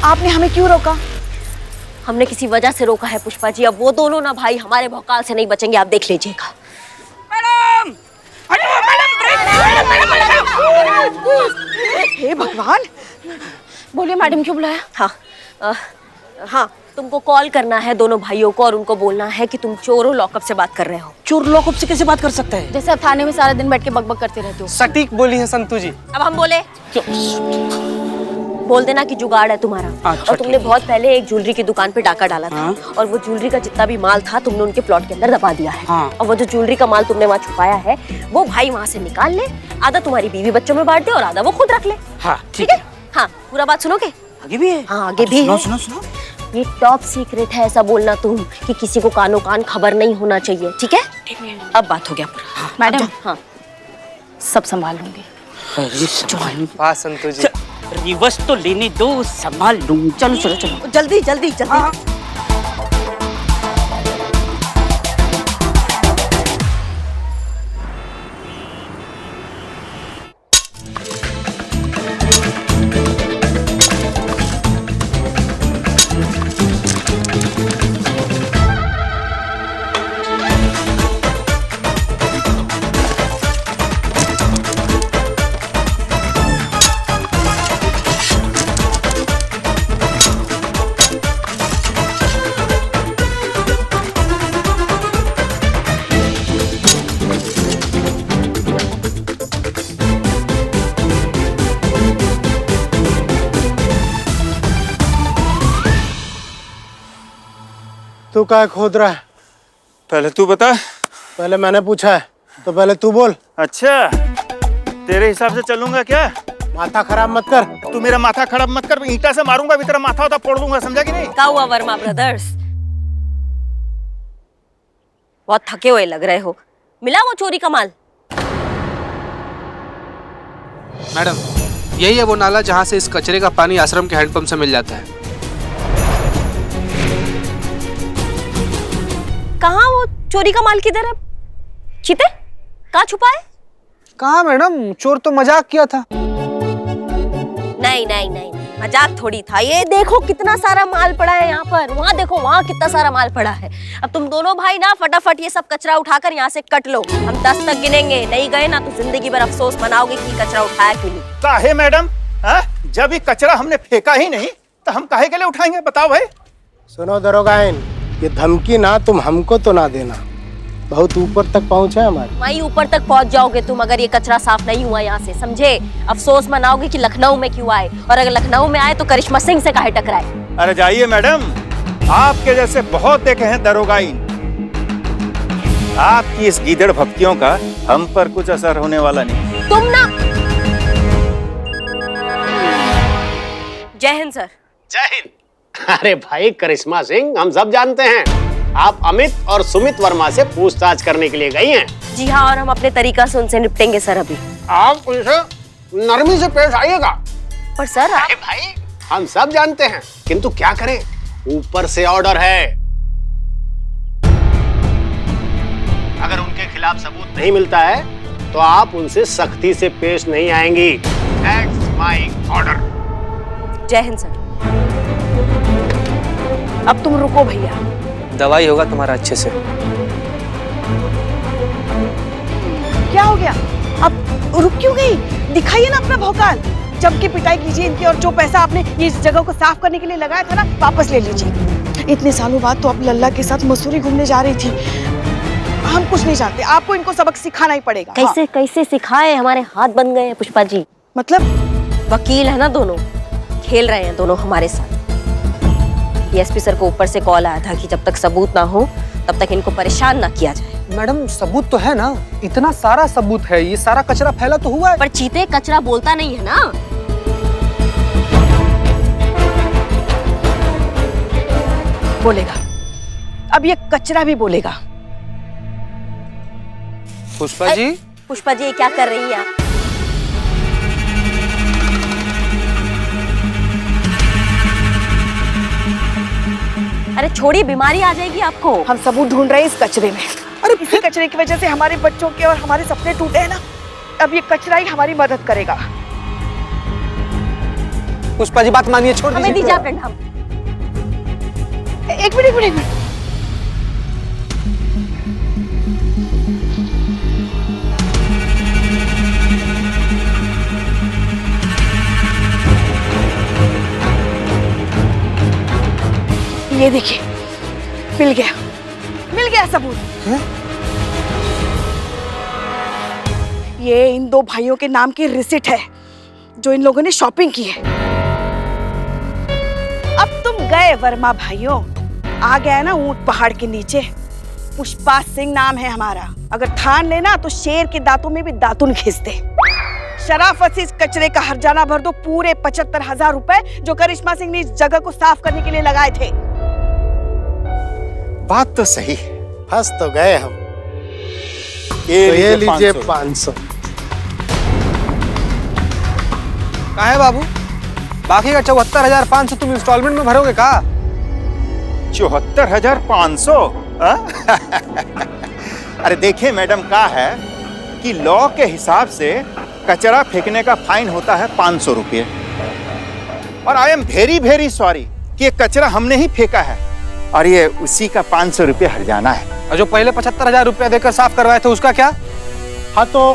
आपने हमें क्यों रोका? हमने किसी वजह से रोका है पुष्पा जी। अब वो दोनों ना भाई हमारे भौकाल से नहीं बचेंगे, आप देख लीजिएगा। हे भगवान, बोलिए मैडम, क्यों बुलाया? हाँ हाँ, तुमको कॉल करना है दोनों भाइयों को और उनको बोलना है कि तुम चोरों लॉकअप से बात कर रहे हो। चोर लॉकअप से कैसे बात कर सकता है? जैसे आप थाने में सारा दिन बैठ के बकबक करते रहते हो। सटीक बोली है संतू जी। अब हम बोले? बोल देना कि जुगाड़ है तुम्हारा। अच्छा, और तुमने बहुत पहले एक ज्वेलरी की दुकान पे डाका डाला था। और वो ज्वेलरी का जितना भी माल था तुमने उनके प्लॉट के अंदर दबा दिया है। और वो जो ज्वेलरी का माल तुमने वहाँ छुपाया है वो भाई वहाँ से निकाल ले, आधा तुम्हारी बीवी बच्चों में बांट दे और आधा वो खुद रख ले। हाँ ठीक है। हाँ, पूरा बात सुनोगे? आगे भी है? हाँ आगे भी है। सुनो। ये टॉप सीक्रेट है, ऐसा बोलना तुम कि किसी को कानो कान खबर नहीं होना चाहिए, ठीक है? अब बात हो गया पूरा। मैडम, हाँ सब संभाल लूंगी। वाह संतू जी। रिवर्स तो लेने दो, संभाल लूं। चलो चलो चलो, जल्दी जल्दी जल्दी। तू क्या खोद रहा है? पहले तू बता। पहले मैंने पूछा है तो पहले तू बोल। अच्छा, तेरे हिसाब से चलूंगा क्या? माथा खराब मत कर। तू मेरा माथा खराब मत कर, ईंटा से मारूंगा अभी तेरा माथा होता फोड़ दूंगा, समझा कि नहीं? क्या हुआ वर्मा ब्रदर्स? बहुत थके हुए लग रहे हो। मिला वो चोरी का माल? मैडम, यही है वो नाला जहाँ से इस कचरे का पानी आश्रम के हैंडपंप से मिल जाता है। कहाँ वो चोरी का माल? किधर है? चिते कहाँ छुपा है? कहाँ मैडम, चोर तो मजाक किया था। नहीं नहीं नहीं, मजाक थोड़ी था। ये देखो कितना सारा माल पड़ा है यहाँ पर, वहाँ देखो वहाँ कितना सारा माल पड़ा है। अब तुम दोनों भाई ना फटाफट ये सब कचरा उठाकर यहाँ से कट लो। हम 10 तक गिनेंगे, नहीं गए ना तो जिंदगी भर अफसोस मनाओगे कि कचरा उठाया क्यों नहीं। काहे मैडम? जब ये कचरा हमने फेंका ही नहीं तो हम काहे के लिए उठाएंगे, बताओ भाई। सुनो दरोगाइन, ये धमकी ना तुम हमको तो ना देना, बहुत ऊपर तक पहुंचे हमारे। वहीं ऊपर तक पहुंच जाओगे तुम अगर ये कचरा साफ नहीं हुआ यहाँ से, समझे? अफसोस मनाओगे कि लखनऊ में क्यों आए, और अगर लखनऊ में आए तो करिश्मा सिंह से काहे टकराए। अरे जाइए मैडम, आपके जैसे बहुत देखे हैं दरोगाइन। आपकी इस गीदड़ भक्तियों का हम पर कुछ असर होने वाला नहीं। तुम ना। जय हिंद सर। जय हिंद। अरे भाई करिश्मा सिंह, हम सब जानते हैं आप अमित और सुमित वर्मा से पूछताछ करने के लिए गई हैं। जी हाँ, और हम अपने तरीका से उनसे निपटेंगे सर। अभी आप उनसे नरमी से पेश आइएगा। पर सर आप... भाई हम सब जानते हैं, किंतु क्या करें, ऊपर से ऑर्डर है। अगर उनके खिलाफ सबूत नहीं मिलता है तो आप उनसे सख्ती से पेश नहीं आएंगी। That's my order। जय हिंद सर। अब तुम रुको भैया। दवाई होगा तुम्हारा अच्छे से। क्या हो गया? अब रुक क्यों गई? दिखाइए ना अपना भौकाल। जम के पिटाई कीजिए इनकी, और जो पैसा आपने इस जगह को साफ करने के लिए लगाया था ना, वापस ले लीजिए। इतने सालों बाद तो अब लल्ला के साथ मसूरी घूमने जा रही थी। हम कुछ नहीं जानते, आपको इनको सबक सिखाना ही पड़ेगा। कैसे कैसे सिखाए, हमारे हाथ बन गए हैं पुष्पा जी। मतलब वकील है ना दोनों, खेल रहे हैं दोनों हमारे साथ। डीएसपी सर को ऊपर से कॉल आया था कि जब तक सबूत ना हो तब तक इनको परेशान ना किया जाए। मैडम सबूत तो है ना, इतना सारा सबूत है, ये सारा कचरा फैला तो हुआ है। पर चीते कचरा बोलता नहीं है ना। बोलेगा, अब ये कचरा भी बोलेगा। पुष्पा जी। पुष्पा जी, क्या कर रही है आप? अरे छोड़िए, बीमारी आ जाएगी आपको। हम सबूत ढूंढ रहे हैं इस कचरे में। अरे इसी कचरे की वजह से हमारे बच्चों के और हमारे सपने टूटे हैं ना। अब ये कचरा ही हमारी मदद करेगा। पुष्पा जी बात मानिए, छोड़ हमें दीजिए। दीजिए प्रणाम। एक मिनट, एक मिनट, एक मिनट। ये देखिए, मिल गया सबूत। ये इन दो भाइयों के नाम की रिसिट है जो इन लोगों ने शॉपिंग की है। अब तुम गए वर्मा भाइयों, आ गया ना ऊंट पहाड़ के नीचे। पुष्पा सिंह नाम है हमारा, अगर ठान लेना तो शेर के दांतों में भी दातुन घिस दे। शराफत से इस कचरे का हर्जाना भर दो, पूरे 75,000 रुपए जो करिश्मा सिंह ने इस जगह को साफ करने के लिए लगाए थे। बात तो सही है। फंस तो गए हम। ये लीजिए 500। कहाँ है बाबू? बाकी का 74,500 तुम इंस्टॉलमेंट में भरोगे का? 74,500? अरे देखिए मैडम, का है कि लॉ के हिसाब से कचरा फेंकने का फाइन होता है 500 रुपये, और I am very very sorry कि ये कचरा हमने ही फेंका है और ये उसी का 500 रुपये हर्जाना है। और जो पहले 75,000 रुपया देकर साफ करवाए थे उसका क्या? हाँ तो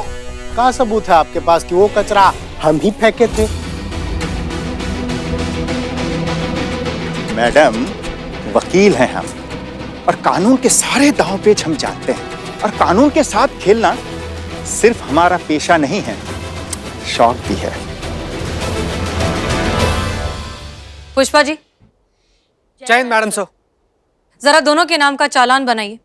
क्या सबूत है आपके पास कि वो कचरा हम ही फेंके थे? मैडम, वकील हैं हम और कानून के सारे दांव पेच हम जानते हैं, और कानून के साथ खेलना सिर्फ हमारा पेशा नहीं है, शौक भी है। पुष्पा जी, जय हिंद मैडम। सो जरा दोनों के नाम का चालान बनाइए।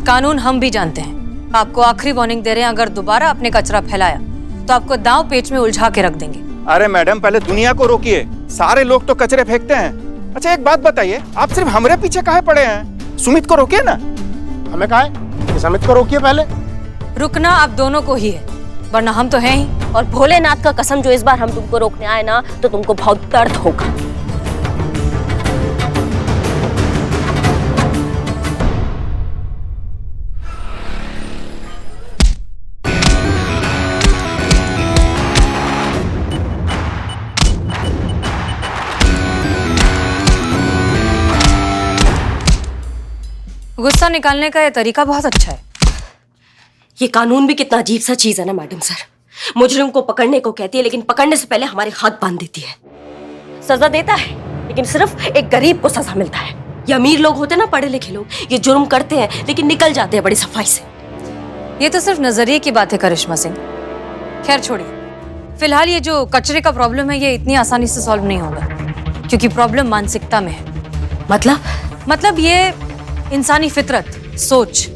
कानून हम भी जानते हैं। आपको आखिरी वार्निंग दे रहे हैं, अगर दोबारा आपने कचरा फैलाया तो आपको दांव पेच में उलझा के रख देंगे। अरे मैडम, पहले दुनिया को रोकिए, सारे लोग तो कचरे फेंकते हैं। अच्छा एक बात बताइए, आप सिर्फ हमारे पीछे काहे पड़े हैं? सुमित को रोकिए ना। हमें कहा है? सुमित को रोकिए पहले। रुकना आप दोनों को ही है, वरना हम तो हैं ही। और भोलेनाथ का कसम, जो इस बार हम तुमको रोकने आए ना, तो तुमको बहुत दर्द होगा। गुस्सा निकालने का ये तरीका बहुत अच्छा है। ये कानून भी कितना अजीब सा चीज है ना मैडम सर। मुजरिम को पकड़ने को कहती है, लेकिन पकड़ने से पहले हमारे हाथ बांध देती है। सजा देता है, लेकिन सिर्फ एक गरीब को सजा मिलता है। ये अमीर लोग होते ना, पढ़े लिखे लोग, ये जुर्म करते हैं लेकिन निकल जाते हैं बड़ी सफाई से। ये तो सिर्फ नजरिए की बात है करिश्मा सिंह। खैर छोड़िए, फिलहाल ये जो कचरे का प्रॉब्लम है ये इतनी आसानी से सॉल्व नहीं होगा, क्योंकि प्रॉब्लम मानसिकता में है। मतलब ये इंसानी फितरत, सोच।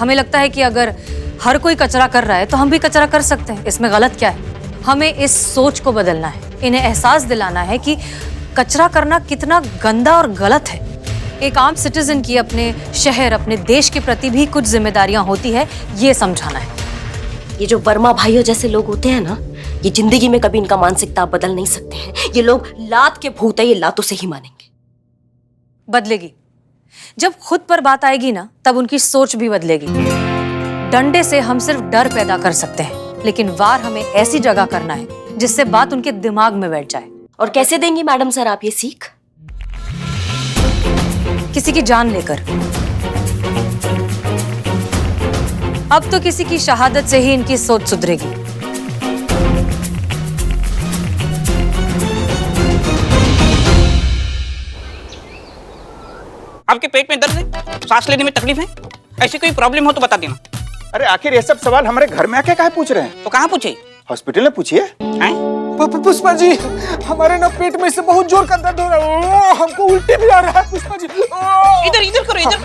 हमें लगता है कि अगर हर कोई कचरा कर रहा है तो हम भी कचरा कर सकते हैं, इसमें गलत क्या है? हमें इस सोच को बदलना है, इन्हें एहसास दिलाना है कि कचरा करना कितना गंदा और गलत है। एक आम सिटीजन की अपने शहर, अपने देश के प्रति भी कुछ जिम्मेदारियां होती है, ये समझाना है। ये जो वर्मा भाइयों जैसे लोग होते हैं ना, ये जिंदगी में कभी इनका मानसिकता बदल नहीं सकते हैं। ये लोग लात के भूत है, ये लातों से ही मानेंगे। बदलेगी जब खुद पर बात आएगी ना, तब उनकी सोच भी बदलेगी। डंडे से हम सिर्फ डर पैदा कर सकते हैं, लेकिन वार हमें ऐसी जगह करना है जिससे बात उनके दिमाग में बैठ जाए। और कैसे देंगी मैडम सर आप ये सीख? किसी की जान लेकर। अब तो किसी की शहादत से ही इनकी सोच सुधरेगी। आपके पेट में दर्द है, सांस लेने में तकलीफ है, ऐसी कोई प्रॉब्लम हो तो बता देना। अरे आखिर ये सब सवाल हमारे घर में आके काहे पूछ रहे हैं? तो कहाँ पूछे? हॉस्पिटल में पूछिए। पुष्पा जी, हमारे ना पेट में से बहुत जोर का दर्द हो रहा है, हमको उल्टी भी आ रहा है। पुष्पा जी, इधर करो, इधर।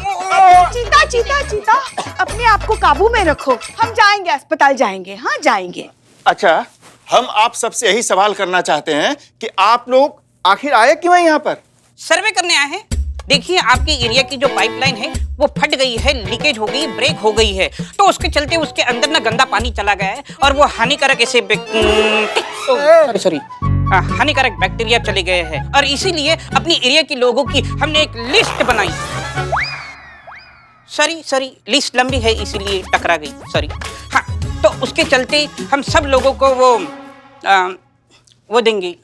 चीता, अपने आप को काबू में रखो। हम जाएंगे, अस्पताल जाएंगे। हाँ जाएंगे। अच्छा, हम आप सबसे यही सवाल करना चाहते हैं कि आप लोग आखिर आए क्यों हैं यहाँ पर? सर्वे करने आए हैं। देखिए, आपके एरिया की जो पाइपलाइन है वो फट गई है, लीकेज हो गई, ब्रेक हो गई है, तो उसके चलते उसके अंदर ना गंदा पानी चला गया है और वो हानिकारक ऐसे हानिकारक बैक्टीरिया चले गए हैं, और इसीलिए अपनी एरिया के लोगों की हमने एक लिस्ट बनाई। सॉरी, लिस्ट लंबी है इसीलिए टकरा गई, सॉरी। हाँ, तो उसके चलते हम सब लोगों को वो देंगे।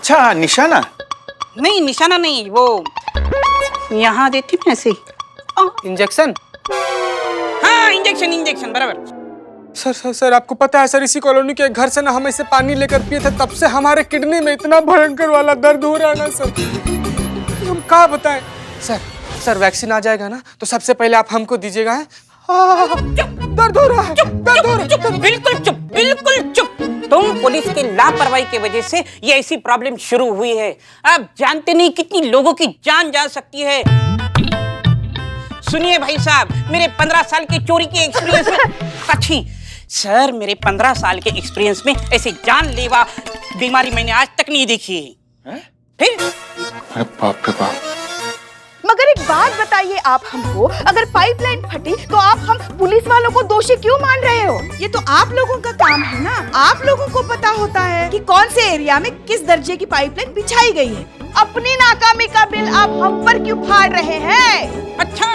अच्छा, निशाना? नहीं, निशाना नहीं, वो यहाँ देती ना ऐसे। इंजेक्शन? हाँ, इंजेक्शन इंजेक्शन बराबर। सर सर सर आपको पता है सर, इसी कॉलोनी के घर से ना हम ऐसे पानी लेकर पिए थे, तब से हमारे किडनी में इतना भयंकर वाला दर्द हो रहा है ना सर, हम क्या बताएं। सर सर वैक्सीन आ जाएगा ना तो सबसे पहले आप हमको दीजिएगा। दर्द हो रहा है, दर्द हो रहा है। चुप, बिल्कुल चुप, बिल्कुल चुप। तुम पुलिस की लापरवाही की वजह से ये ऐसी प्रॉब्लम शुरू हुई है। आप जानते नहीं कितनी लोगों की जान जा सकती है। सुनिए भाई साहब, मेरे 15 साल के चोरी के एक्सपीरियंस में अच्छी सर, मेरे 15 साल के एक्सपीरियंस में ऐसे जानलेवा बीमारी मैंने आज तक नहीं देखी है। फिर अरे बाप रे बाप। मगर एक बात बताइए आप हमको, अगर पाइपलाइन फटी तो आप हम पुलिस वालों को दोषी क्यों मान रहे हो? ये तो आप लोगों का काम है ना, आप लोगों को पता होता है कि कौन से एरिया में किस दर्जे की पाइपलाइन बिछाई गई है। अपनी नाकामी का बिल आप हम पर क्यों फाड़ रहे हैं? अच्छा,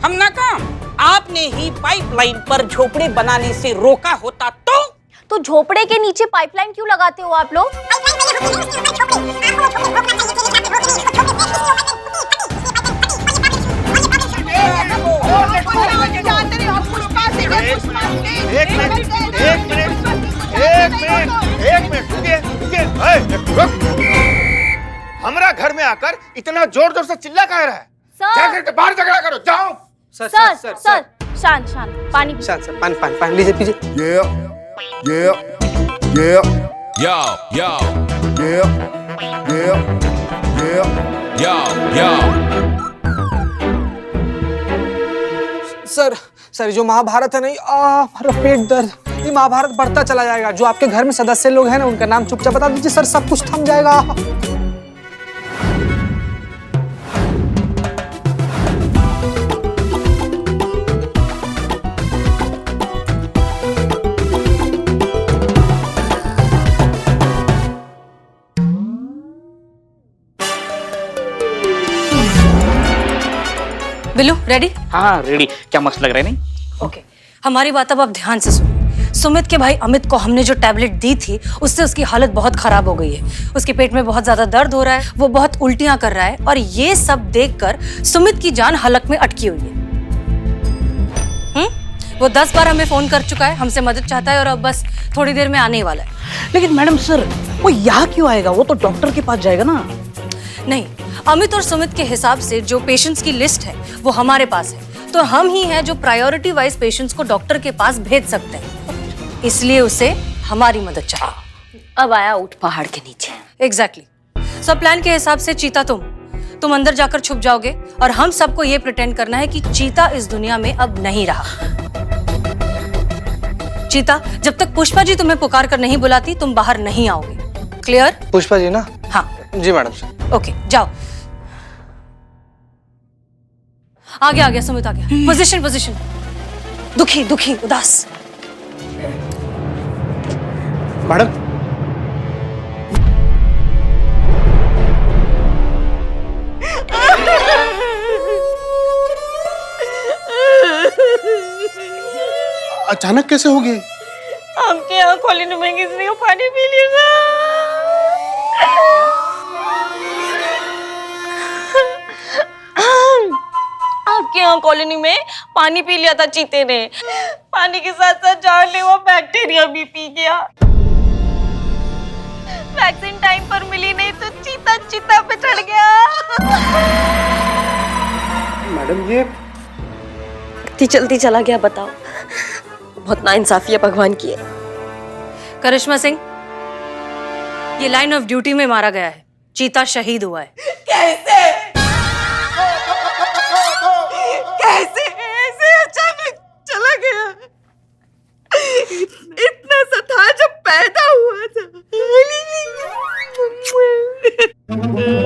हम नाकाम? आपने ही पाइपलाइन पर झोपड़े बनाने से रोका होता तो झोपड़े के नीचे पाइपलाइन क्यों लगाते हो आप लोग? एक मिनट रुकिए। हमारा घर में आकर इतना जोर जोर से चिल्ला कह रहा है? जाकर बाहर झगड़ा करो, जाओ। सर शांत पानी शांत सर, पानी लीजिए, पीजिए। सर जो महाभारत है नहीं, हमारा पेट दर्द, ये महाभारत बढ़ता चला जाएगा। जो आपके घर में सदस्य लोग हैं ना, उनका नाम चुपचाप बता दीजिए सर, सब कुछ थम जाएगा। बिल्लू रेडी? हाँ रेडी। क्या मस्त लग रहा है नहीं? ओके, हमारी बात अब आप ध्यान से सुनो। सुमित के भाई अमित को हमने जो टैबलेट दी थी उससे उसकी हालत बहुत खराब हो गई है। उसके पेट में बहुत ज्यादा दर्द हो रहा है, वो बहुत उल्टियां कर रहा है और ये सब देखकर सुमित की जान हलक में अटकी हुई है। वो 10 बार हमें फोन कर चुका है, हमसे मदद चाहता है और अब बस थोड़ी देर में आने ही वाला है। लेकिन मैडम सर, वो यहाँ क्यों आएगा? वो तो डॉक्टर के पास जाएगा ना। नहीं, अमित और सुमित के हिसाब से जो पेशेंट्स की लिस्ट है वो हमारे पास है, तो हम ही हैं जो प्रायोरिटी वाइज पेशेंट्स को डॉक्टर के पास भेज सकते हैं, इसलिए उसे हमारी मदद चाहिए। अब आया ऊंट पहाड़ के नीचे। एग्जैक्टली। सब प्लान के हिसाब से चीता तुम अंदर जाकर छुप जाओगे और हम सबको ये प्रिटेंड करना है कि चीता इस दुनिया में अब नहीं रहा। चीता, जब तक पुष्पा जी तुम्हें पुकार कर नहीं बुलाती तुम बाहर नहीं आओगे। क्लियर? पुष्पा जी ना? हाँ जी मैडम सर। ओके, जाओ। आ गया सुमित, आ गया। पोजीशन। दुखी उदास। मैडम, अचानक कैसे हो गई? आपके यहाँ कॉलोनी में किसी को पानी पी लिया था। आपके यहाँ कॉलोनी में पानी पी लिया था चीते ने। पानी के साथ साथ जानलेवा बैक्टीरिया भी पी गया। वैक्सीन टाइम पर मिली नहीं तो चीता चिता पे चढ़ गया। मैडम ये इतनी जल्दी चला गया, बताओ। बहुत नाइंसाफी है भगवान की। करिश्मा सिंह, ये लाइन ऑफ ड्यूटी में मारा गया है। चीता शहीद हुआ है। कैसे ऐसे अचानक चला गया? इतना सा था जब पैदा हुआ था।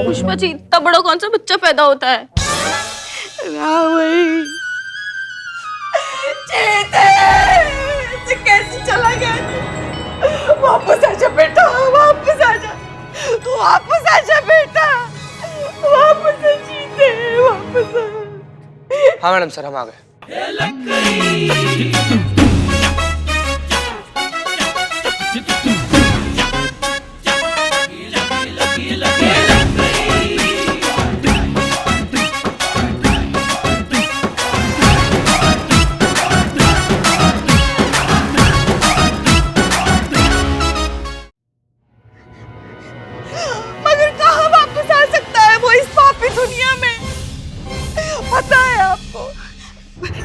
पुष्पा जी, इतना बड़ा कौन सा बच्चा पैदा होता है? कैसे चला गया? वापस आजा बेटा, वापस आजा, तू वापस आजा बेटा, वापस आ जीते, वापस आ। हाँ मैडम सर, हम आ गए।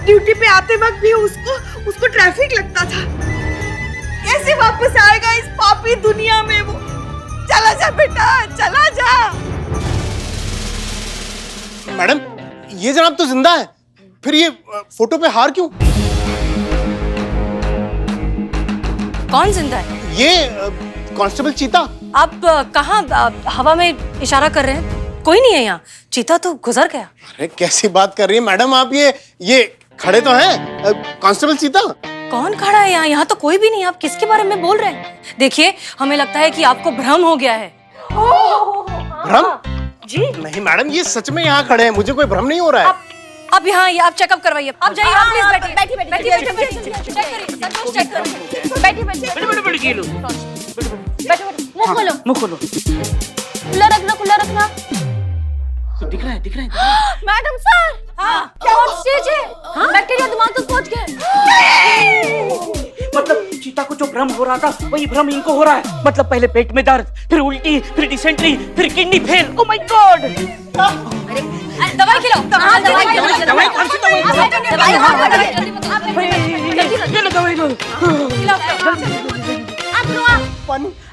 ड्यूटी पे आते वक्त भी उसको ट्रैफिक लगता था। कैसे वापस आएगा इस पापी दुनिया में वो? चला जा बेटा, चला जा। मैडम, ये जनाब तो जिंदा है, फिर ये फोटो पे हार क्यों? कौन जिंदा है? ये कांस्टेबल चीता। आप कहाँ हवा में इशारा कर रहे हैं? कोई नहीं है यहाँ, चीता तो गुजर गया। अरे कैसी बात कर रही है मैडम आप? ये खड़े तो हैं कांस्टेबल चीता। कौन खड़ा है यहाँ? यहाँ तो कोई भी नहीं। आप किसके बारे में बोल रहे हैं? देखिए, हमें लगता है कि आपको भ्रम हो गया है। भ्रम? जी नहीं मैडम, ये सच में यहाँ खड़े हैं, मुझे कोई भ्रम नहीं हो रहा है। आप यहाँ आइए, आप चेकअप करवाइए। आप जाइए, आप प्लीज बैठिए। बैठिए, चेक करिए। बैठिए। मुंह खोलो। खुला रखना। दिख रहा है। मैडम सर, क्या स्टेज है? बैक्टीरिया दिमाग तक पहुंच गए। मतलब चीता को जो भ्रम हो रहा था वही भ्रम इनको हो रहा है। मतलब पहले पेट में दर्द, फिर उल्टी, फिर डिसेंट्री, फिर kidney fail. Oh my God! दवाई खिलाओ। दवाई कौन सी दवाई?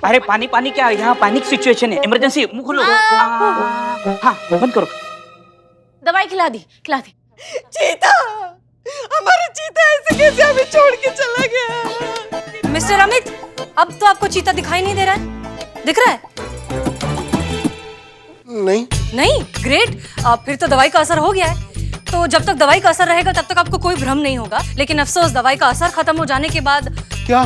अरे पानी क्या, यहाँ पैनिक सिचुएशन है, इमरजेंसी। मुंह खोलो। हाँ, बंद करो। दवाई खिला दी। चीता, हमारा चीता ऐसे कैसे हमें छोड़ के चला गया? मिस्टर अमित, अब तो आपको चीता दिखाई नहीं दे रहा है? दिख रहा है? नहीं? ग्रेट। फिर तो दवाई का असर हो गया है। तो जब तक दवाई का असर रहेगा तब तक आपको कोई भ्रम नहीं होगा। लेकिन अफसोस, दवाई का असर खत्म हो जाने के बाद क्या?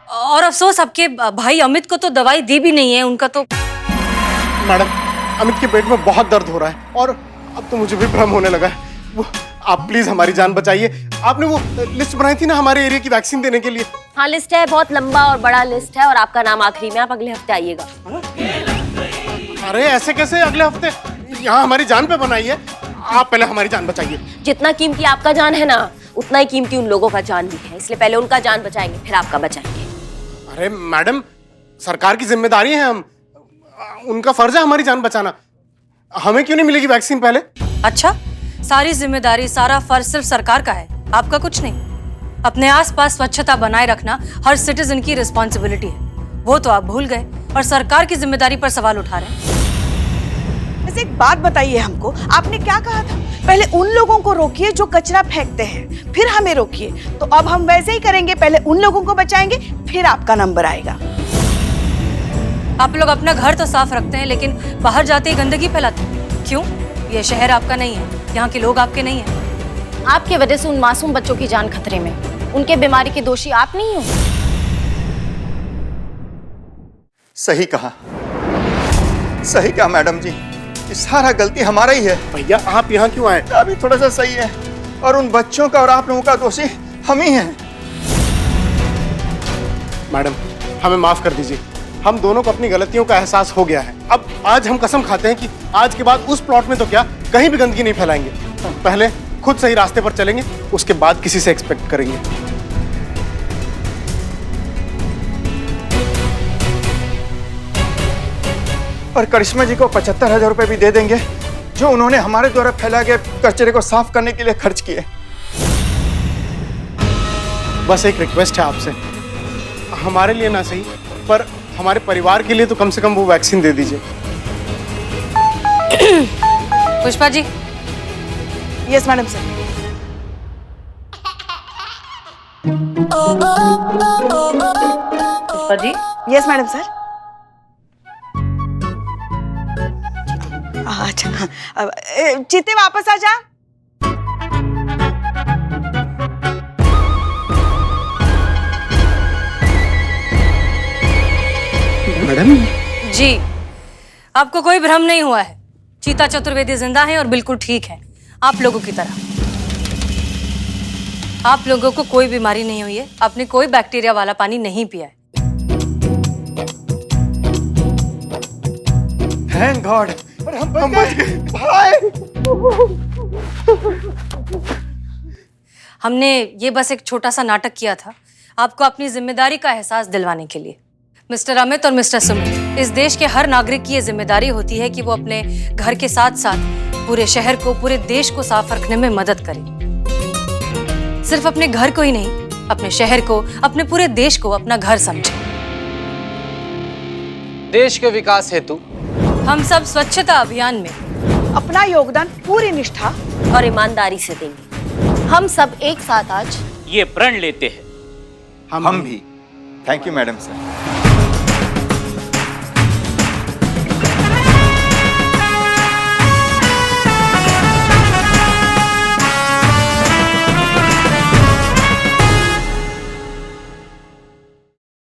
और अफसोस, आपके भाई अमित को तो दवाई दी भी नहीं है। उनका तो मैडम, अमित के पेट में बहुत दर्द हो रहा है और अब तो मुझे भी भ्रम होने लगा है। वो आप प्लीज हमारी जान बचाइए। आपने वो लिस्ट बनाई थी ना हमारे एरिया की वैक्सीन देने के लिए? हाँ, लिस्ट है, बहुत लंबा और बड़ा लिस्ट है, और आपका नाम आखिरी में। आप अगले हफ्ते आइएगा। अरे ऐसे कैसे अगले हफ्ते? यहाँ हमारी जान पे बनाई है। आप पहले हमारी जान बचाइए। जितना कीमती आपका जान है ना, उतना ही कीमती उन लोगों का जान भी है। इसलिए पहले उनका जान बचाएंगे, फिर आपका बचाएंगे। अरे मैडम, सरकार की जिम्मेदारी है, हम उनका फर्ज है हमारी जान बचाना। हमें क्यों नहीं मिलेगी वैक्सीन पहले? अच्छा, सारी जिम्मेदारी, सारा फर्ज सिर्फ सरकार का है, आपका कुछ नहीं। अपने आसपास स्वच्छता बनाए रखना हर सिटीजन की रिस्पॉन्सिबिलिटी है। वो तो आप भूल गए और सरकार की जिम्मेदारी पर सवाल उठा रहे हैं। वैसे एक बात बताइए हमको, आपने क्या कहा था? पहले उन लोगों को रोकिए जो कचरा फेंकते हैं, फिर हमें रोकिए। तो अब हम वैसे ही करेंगे, पहले उन लोगों को बचाएंगे, फिर आपका नंबर आएगा। आप लोग अपना घर तो साफ रखते हैं, लेकिन बाहर जाते ही गंदगी फैलाते हैं। क्यों? ये शहर आपका नहीं है, यहाँ के लोग आपके नहीं हैं। आपके वजह से उन मासूम बच्चों की जान खतरे में। उनके बीमारी के दोषी आप नहीं हो। सही कहा मैडम जी, ये सारा गलती हमारा ही है। भैया आप यहाँ क्यों आए? अभी थोड़ा सा सही है, और उन बच्चों का और आप लोगों का दोषी हम ही हैं। मैडम, हमें माफ कर दीजिए। हम दोनों को अपनी गलतियों का एहसास हो गया है। अब आज हम कसम खाते हैं कि आज के बाद उस प्लॉट में तो क्या, कहीं भी गंदगी नहीं फैलाएंगे। पहले खुद सही रास्ते पर चलेंगे, उसके बाद किसी से एक्सपेक्ट करेंगे। और करिश्मा जी को 75,000 रुपए भी दे देंगे, जो उन्होंने हमारे द्वारा फैलाए गए कचरे को साफ करने के लिए खर्च किए। बस एक रिक्वेस्ट है आपसे, हमारे लिए ना सही पर हमारे परिवार के लिए तो कम से कम वो वैक्सीन दे दीजिए। Pushpa ji. Yes madam sir. Pushpa ji. Yes madam sir. अच्छा, चीते वापस आ जा। मैडम जी, आपको कोई भ्रम नहीं हुआ है। चीता चतुर्वेदी जिंदा है और बिल्कुल ठीक है, आप लोगों की तरह। आप लोगों को कोई बीमारी नहीं हुई है, आपने कोई बैक्टीरिया वाला पानी नहीं पिया है। थैंक गॉड, हम बच गए भाई। हमने ये बस एक छोटा सा नाटक किया था, आपको अपनी जिम्मेदारी का एहसास दिलवाने के लिए। मिस्टर अमित और मिस्टर सुमित, इस देश के हर नागरिक की ये जिम्मेदारी होती है कि वो अपने घर के साथ साथ पूरे शहर को, पूरे देश को साफ रखने में मदद करें। सिर्फ अपने घर को ही नहीं, अपने शहर को, अपने पूरे देश को अपना घर समझें। देश के विकास हेतु हम सब स्वच्छता अभियान में अपना योगदान पूरी निष्ठा और ईमानदारी से देंगे। हम सब एक साथ आज ये प्रण लेते हैं। हम भी। Thank you madam sir.